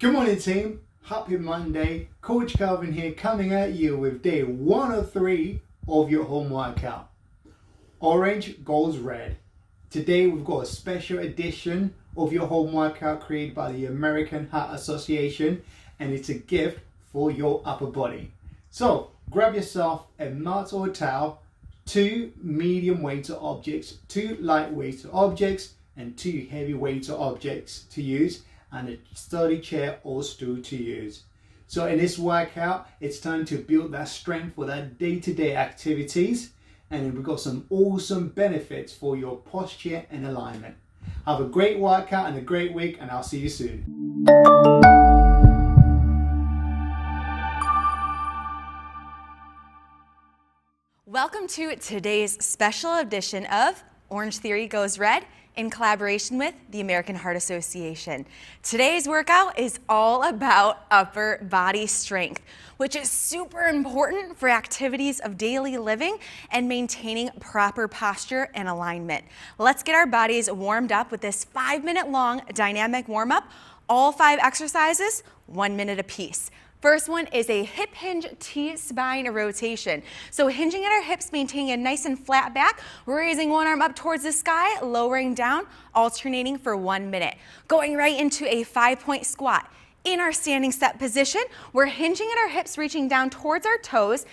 Good morning team, happy Monday. Coach Calvin here coming at you with day 103 of your home workout. Orange goes red. Today we've got a special edition of your home workout created by the American Heart Association, and it's a gift for your upper body. So grab yourself a mat or a towel, 2 medium weighted objects, 2 light weighted objects, and 2 heavy weighted objects to use, and a sturdy chair or stool to use. So in this workout, it's time to build that strength for that day-to-day activities, and then we've got some awesome benefits for your posture and alignment. Have a great workout and a great week, and I'll see you soon. Welcome to today's special edition of Orangetheory Goes Red in collaboration with the American Heart Association. Today's workout is all about upper body strength, which is super important for activities of daily living and maintaining proper posture and alignment. Let's get our bodies warmed up with this 5-minute long dynamic warm-up. All 5 exercises, 1 minute apiece. First one is a hip hinge T-spine rotation. So hinging at our hips, maintaining a nice and flat back, raising one arm up towards the sky, lowering down, alternating for 1 minute. Going right into a 5-point squat. In our standing step position, we're hinging at our hips, reaching down towards our toes,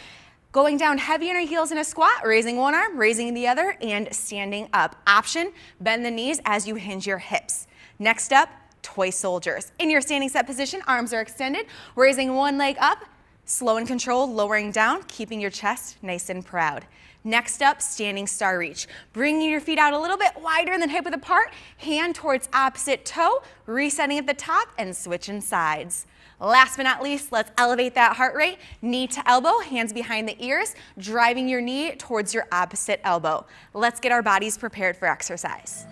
going down heavy on our heels in a squat, raising one arm, raising the other, and standing up. Option, bend the knees as you hinge your hips. Next up, toy soldiers. In your standing step position, arms are extended, raising one leg up, slow and controlled, lowering down, keeping your chest nice and proud. Next up, standing star reach. Bringing your feet out a little bit wider than hip width apart, hand towards opposite toe, resetting at the top and switching sides. Last but not least, let's elevate that heart rate, knee to elbow, hands behind the ears, driving your knee towards your opposite elbow. Let's get our bodies prepared for exercise.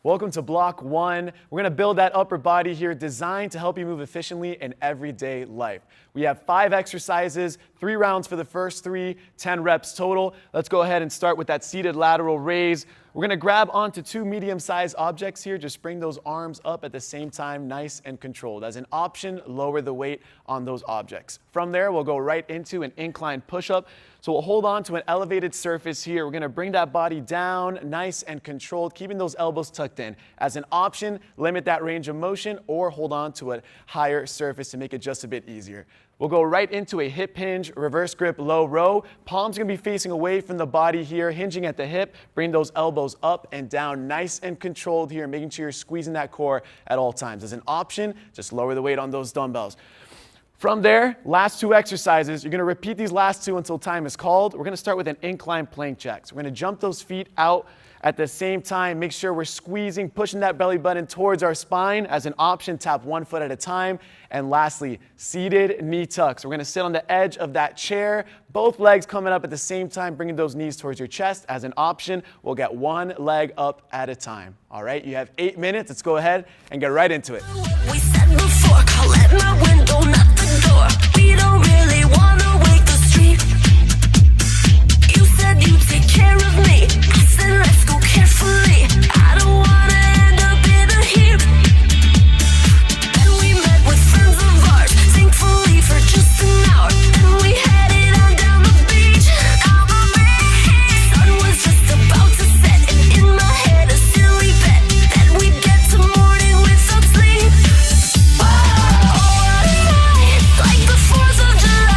Welcome to block 1. We're going to build that upper body here designed to help you move efficiently in everyday life. We have 5 exercises, 3 rounds for the first 3, 10 reps total. Let's go ahead and start with that seated lateral raise. We're going to grab onto 2 medium-sized objects here. Just bring those arms up at the same time, nice and controlled. As an option, lower the weight on those objects. From there, we'll go right into an incline push-up. So we'll hold on to an elevated surface here. We're going to bring that body down, nice and controlled, keeping those elbows tucked in. As an option, limit that range of motion or hold on to a higher surface to make it just a bit easier. We'll go right into a hip hinge, reverse grip, low row. Palms are going to be facing away from the body here, hinging at the hip. Bring those elbows up and down, nice and controlled here, making sure you're squeezing that core at all times. As an option, just lower the weight on those dumbbells. From there, last 2 exercises, you're going to repeat these last 2 until time is called. We're going to start with an incline plank jack. So we're going to jump those feet out at the same time. Make sure we're squeezing, pushing that belly button towards our spine. As an option, tap 1 foot at a time. And lastly, seated knee tucks. We're going to sit on the edge of that chair, both legs coming up at the same time, bringing those knees towards your chest. As an option, we'll get 1 leg up at a time. All right, you have 8 minutes. Let's go ahead and get right into it. We said before, call at my window, not the door. We don't really wanna wake the street. You said you'd take care of me. I said let's go carefully. I don't wanna end up in a heap. Then we met with friends of ours, thankfully for just an hour. Then we headed on down the beach. Sun was just about to set, and in my head a silly bet that we'd get to morning without sleep. Oh, what a night, like the 4th of July.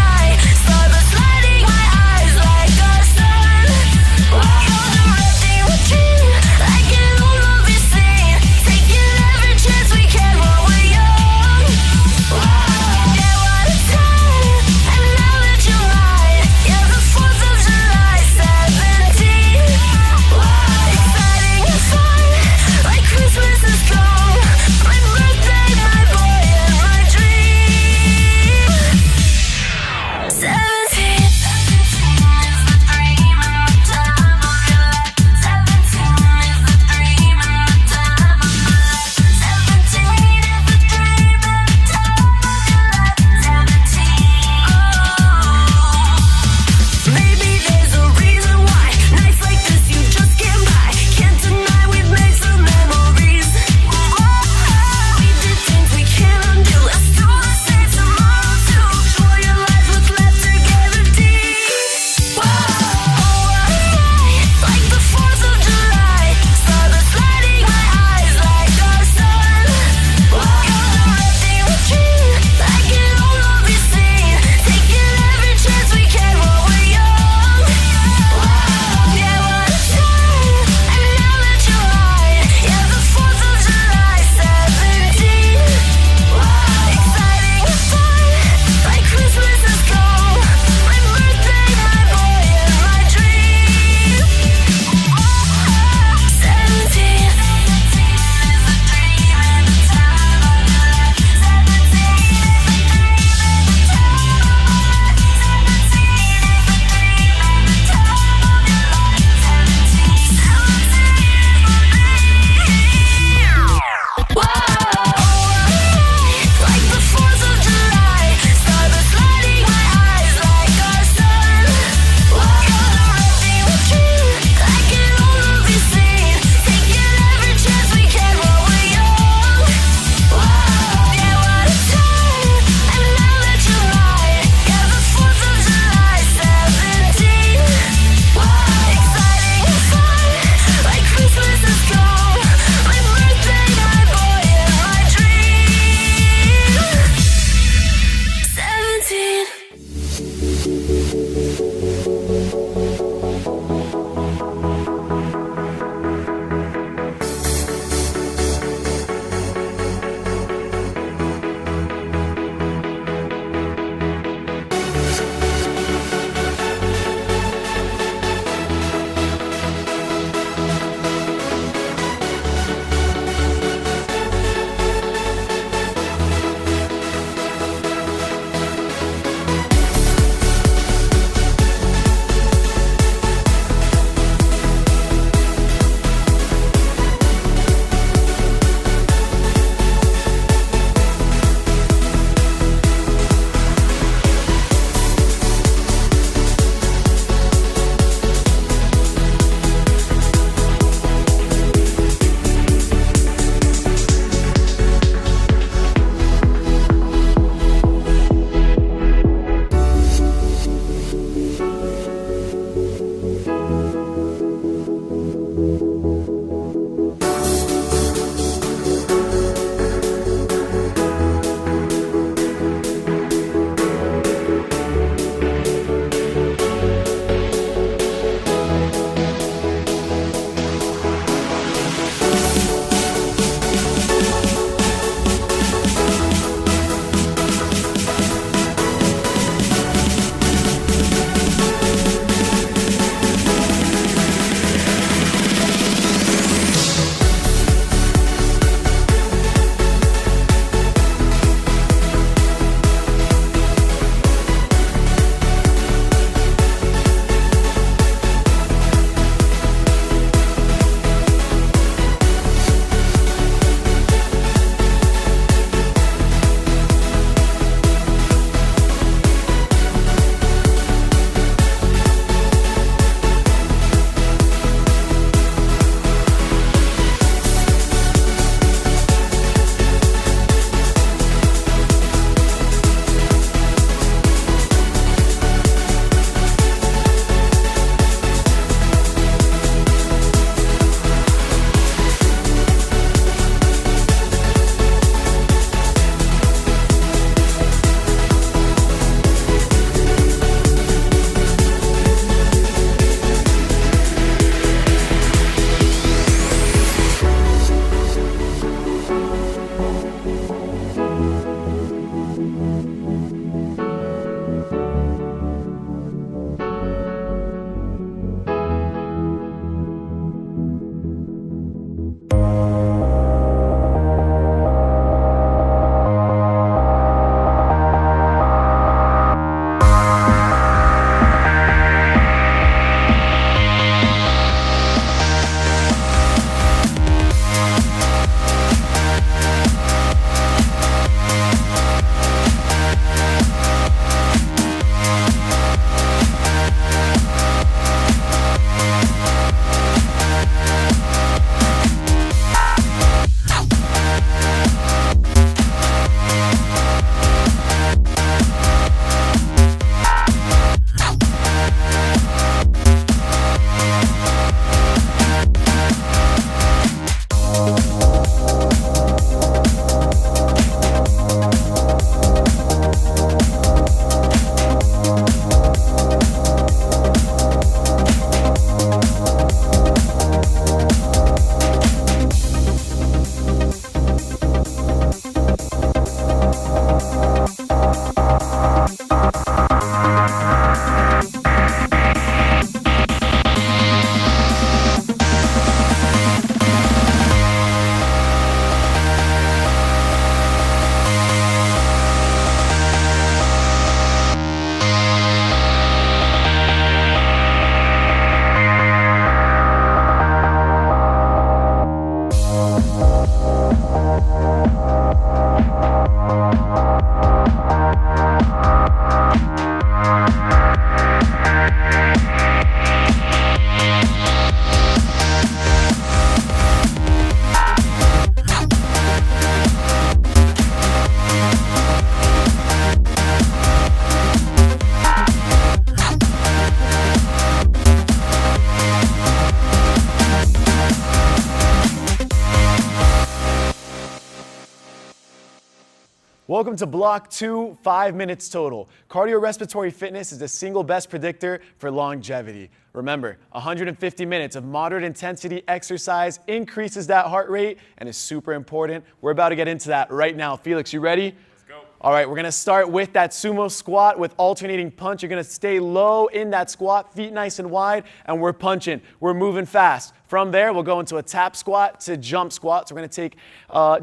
Welcome to block 2, 5 minutes total. Cardiorespiratory fitness is the single best predictor for longevity. Remember, 150 minutes of moderate intensity exercise increases that heart rate and is super important. We're about to get into that right now. Felix, you ready? Let's go. All right, we're gonna start with that sumo squat with alternating punch. You're gonna stay low in that squat, feet nice and wide, and we're punching. We're moving fast. From there, we'll go into a tap squat to jump squat. So we're gonna take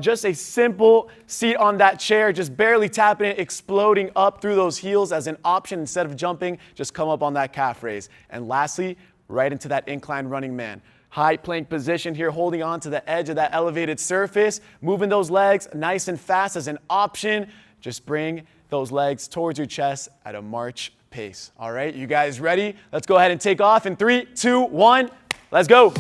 just a simple seat on that chair, just barely tapping it, exploding up through those heels as an option. Instead of jumping, just come up on that calf raise. And lastly, right into that incline running man. High plank position here, holding on to the edge of that elevated surface, moving those legs nice and fast as an option. Just bring those legs towards your chest at a march pace. All right, you guys ready? Let's go ahead and take off in 3, 2, 1. Let's go.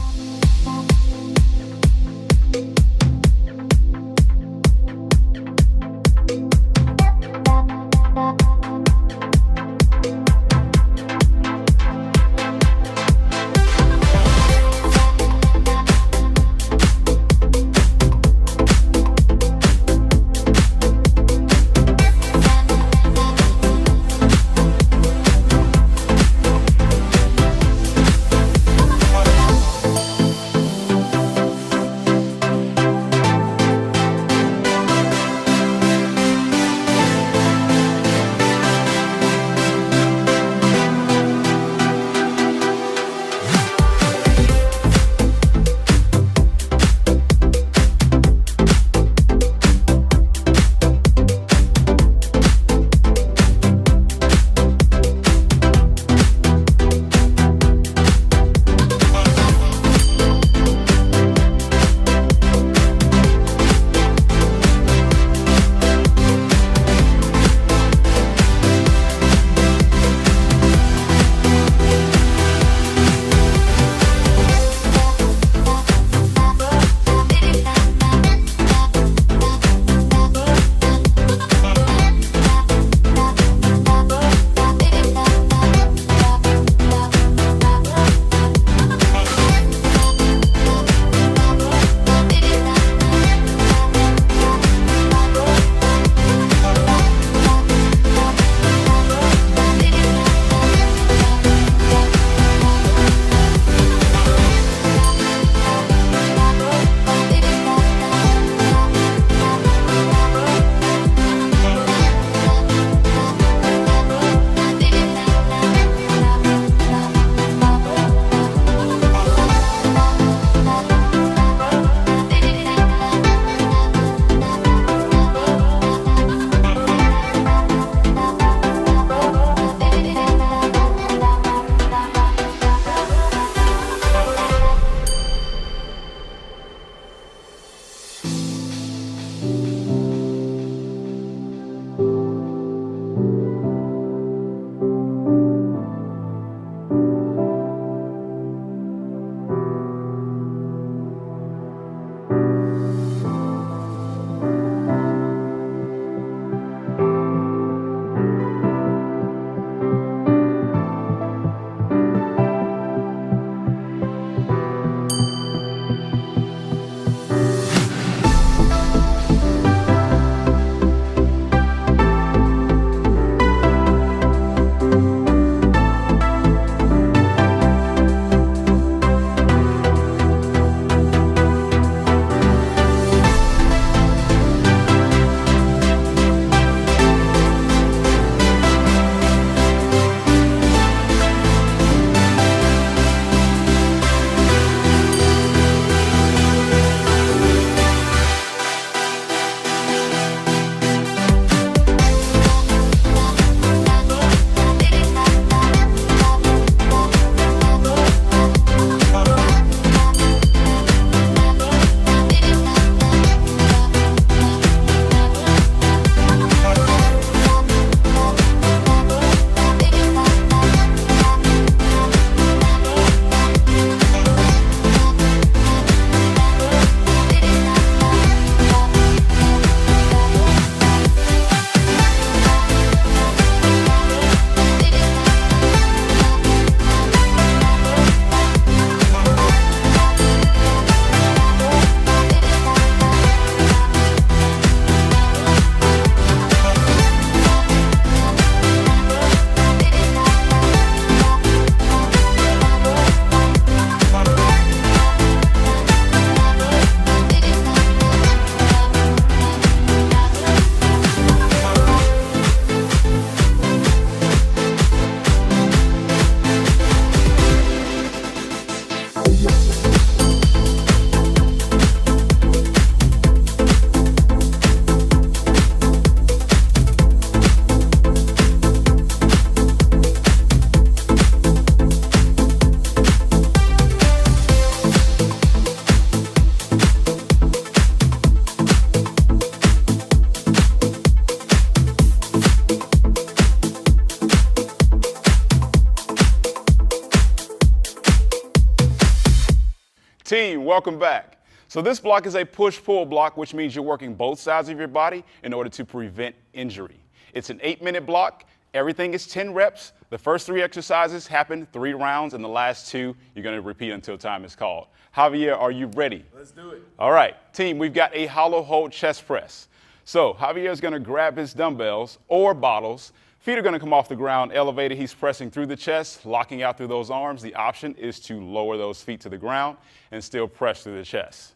welcome back. So this block is a push-pull block, which means you're working both sides of your body in order to prevent injury. It's an 8-minute block. Everything is 10 reps. The first 3 exercises happen 3 rounds, and the last 2 you're going to repeat until time is called. Javier, are you ready? Let's do it. All right, team, we've got a hollow hold chest press. So Javier is going to grab his dumbbells or bottles. Feet are going to come off the ground, elevated. He's pressing through the chest, locking out through those arms. The option is to lower those feet to the ground and still press through the chest.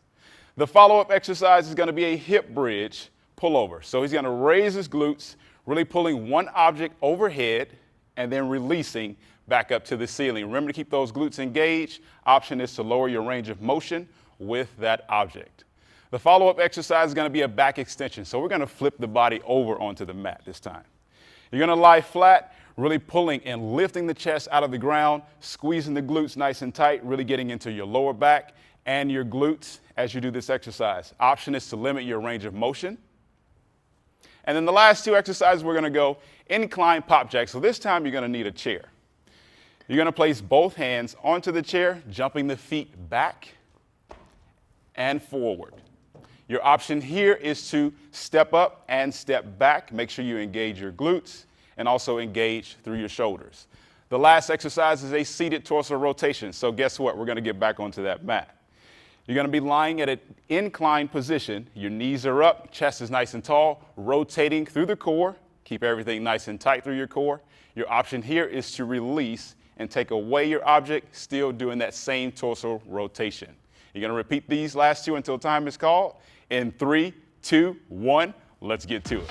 The follow-up exercise is going to be a hip bridge pullover. So he's going to raise his glutes, really pulling one object overhead and then releasing back up to the ceiling. Remember to keep those glutes engaged. Option is to lower your range of motion with that object. The follow-up exercise is going to be a back extension. So we're going to flip the body over onto the mat this time. You're going to lie flat, really pulling and lifting the chest out of the ground, squeezing the glutes nice and tight, really getting into your lower back and your glutes as you do this exercise. Option is to limit your range of motion. And then the last 2 exercises, we're going to go incline pop jack. So this time you're going to need a chair. You're going to place both hands onto the chair, jumping the feet back and forward. Your option here is to step up and step back. Make sure you engage your glutes and also engage through your shoulders. The last exercise is a seated torso rotation. So guess what? We're going to get back onto that mat. You're going to be lying at an inclined position. Your knees are up, chest is nice and tall, rotating through the core. Keep everything nice and tight through your core. Your option here is to release and take away your object, still doing that same torso rotation. You're going to repeat these last 2 until time is called. In 3, 2, 1, let's get to it.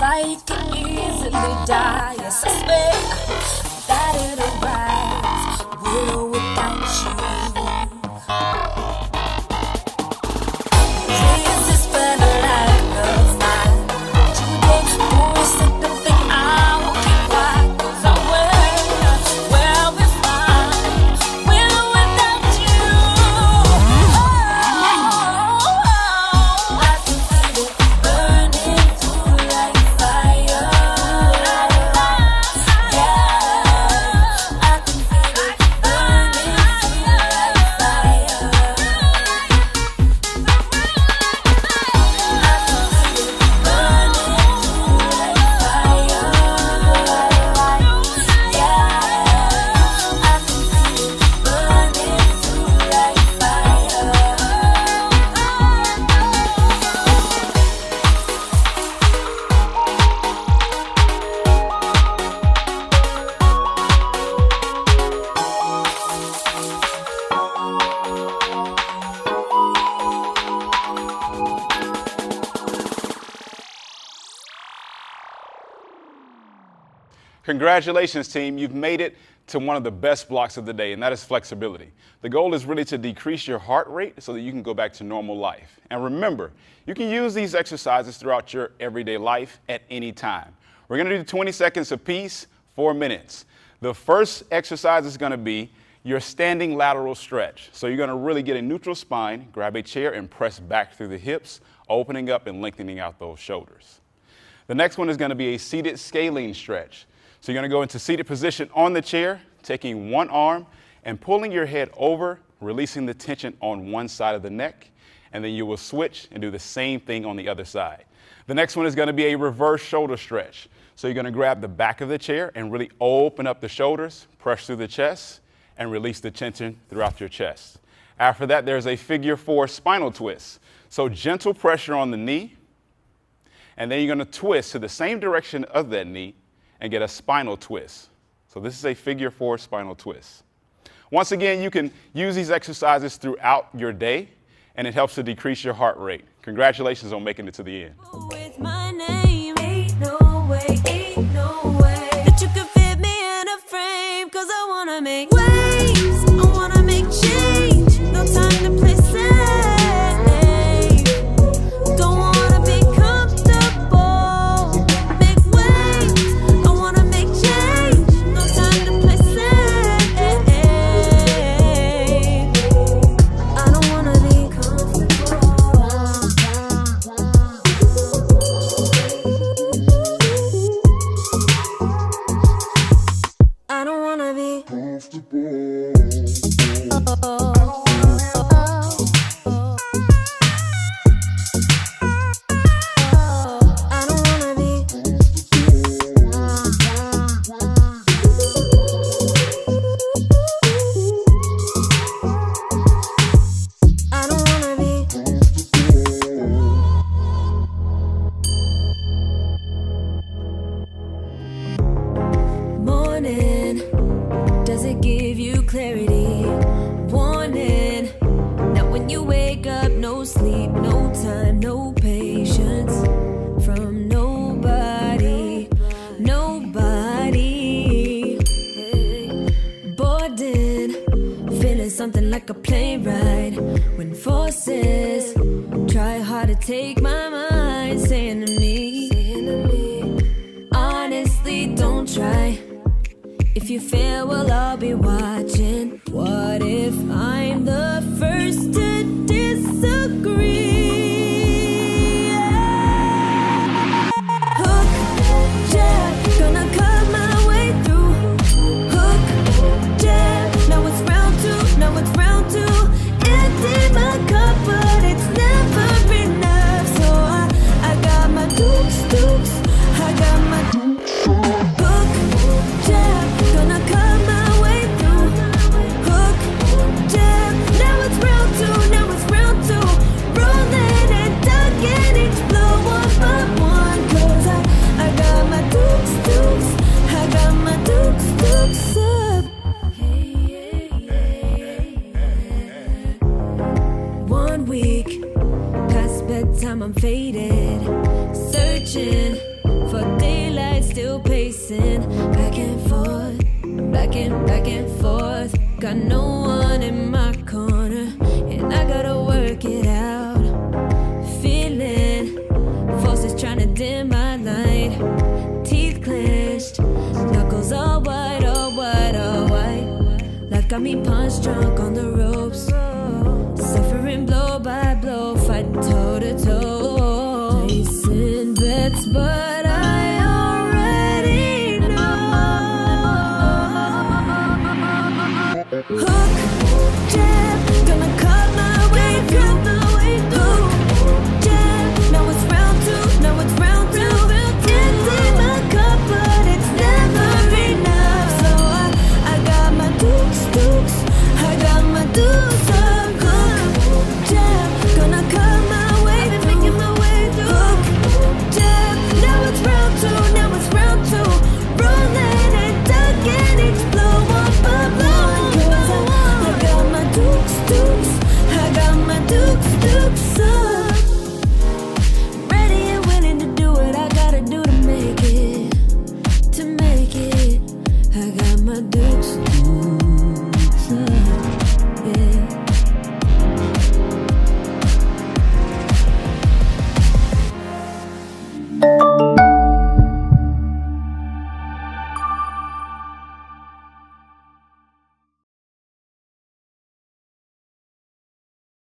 fight can easily die. Yes, I swear that it'll rise with or without you. This is better like a fire. Today, for a second, think I'll keep quiet. 'Cause I will be fine with or without you. I can feel it burning through like fire. Yeah, I can feel it burning through like fire. Congratulations, team. You've made it to one of the best blocks of the day, and that is flexibility. The goal is really to decrease your heart rate so that you can go back to normal life. And remember, you can use these exercises throughout your everyday life at any time. We're going to do 20 seconds apiece, 4 minutes. The first exercise is going to be your standing lateral stretch. So you're going to really get a neutral spine, grab a chair, and press back through the hips, opening up and lengthening out those shoulders. The next one is going to be a seated scalene stretch. So you're going to go into seated position on the chair, taking one arm and pulling your head over, releasing the tension on one side of the neck, and then you will switch and do the same thing on the other side. The next one is going to be a reverse shoulder stretch. So you're going to grab the back of the chair and really open up the shoulders, press through the chest, and release the tension throughout your chest. After that, there's a figure 4 spinal twist. So gentle pressure on the knee, and then you're going to twist to the same direction of that knee and get a spinal twist. So this is a figure 4 spinal twist. Once again, you can use these exercises throughout your day, and it helps to decrease your heart rate. Congratulations on making it to the end. With my name, ain't no way that you could fit me in a frame. 'Cause I wanna make waves, I wanna make change. No time to play safe. Don't wanna be comfortable. Make waves, I wanna make change. No time to play safe. I don't wanna be I don't wanna be comfortable. I don't wanna be I don't wanna be Morning, does it give you clarity? Warning, now when you wake up, no sleep, no time, no patience from nobody. Boarding, feeling something like a plane ride. When forces try hard to take my mind, saying to me, honestly, don't try. If you fail, well, I'll be watching. What if I'm the first to disagree? Hook, jab, gonna cut my way through. Hook, jab, now it's round 2, now it's round 2. Empty my cup, but it's never enough. So I got my dukes, I got my hook, jab, gonna cut my way through. Hook, jab, now it's round 2, now it's round 2. Rolling and ducking each blow one by one. 'Cause I got my dukes, I got my dukes up. 1 week past bedtime, I'm faded, searching for daylight, still pacing back and forth, back and forth. Got no one in my corner, and I gotta work it out. Feeling forces trying to dim my light. Teeth clenched, knuckles all white, all white, all white. Like got me punch drunk on the ropes. Suffering blow by blow, fighting toe to toe. Placing bets, but I already know. Hook, jab, gonna cut my way through. Hook, jab, now it's round two, now it's round two. Empty my cup, but it's never enough. So I got my dukes, I got my dukes up. Hook, jab, gonna cut my way through. Making my way through. Hook, jab, now it's round two, now it's round two. Rolling and ducking each blow up a blow. I got my dukes, I got my dukes up. Ready and willing to do what I gotta do to make it, to make it. I got my dukes.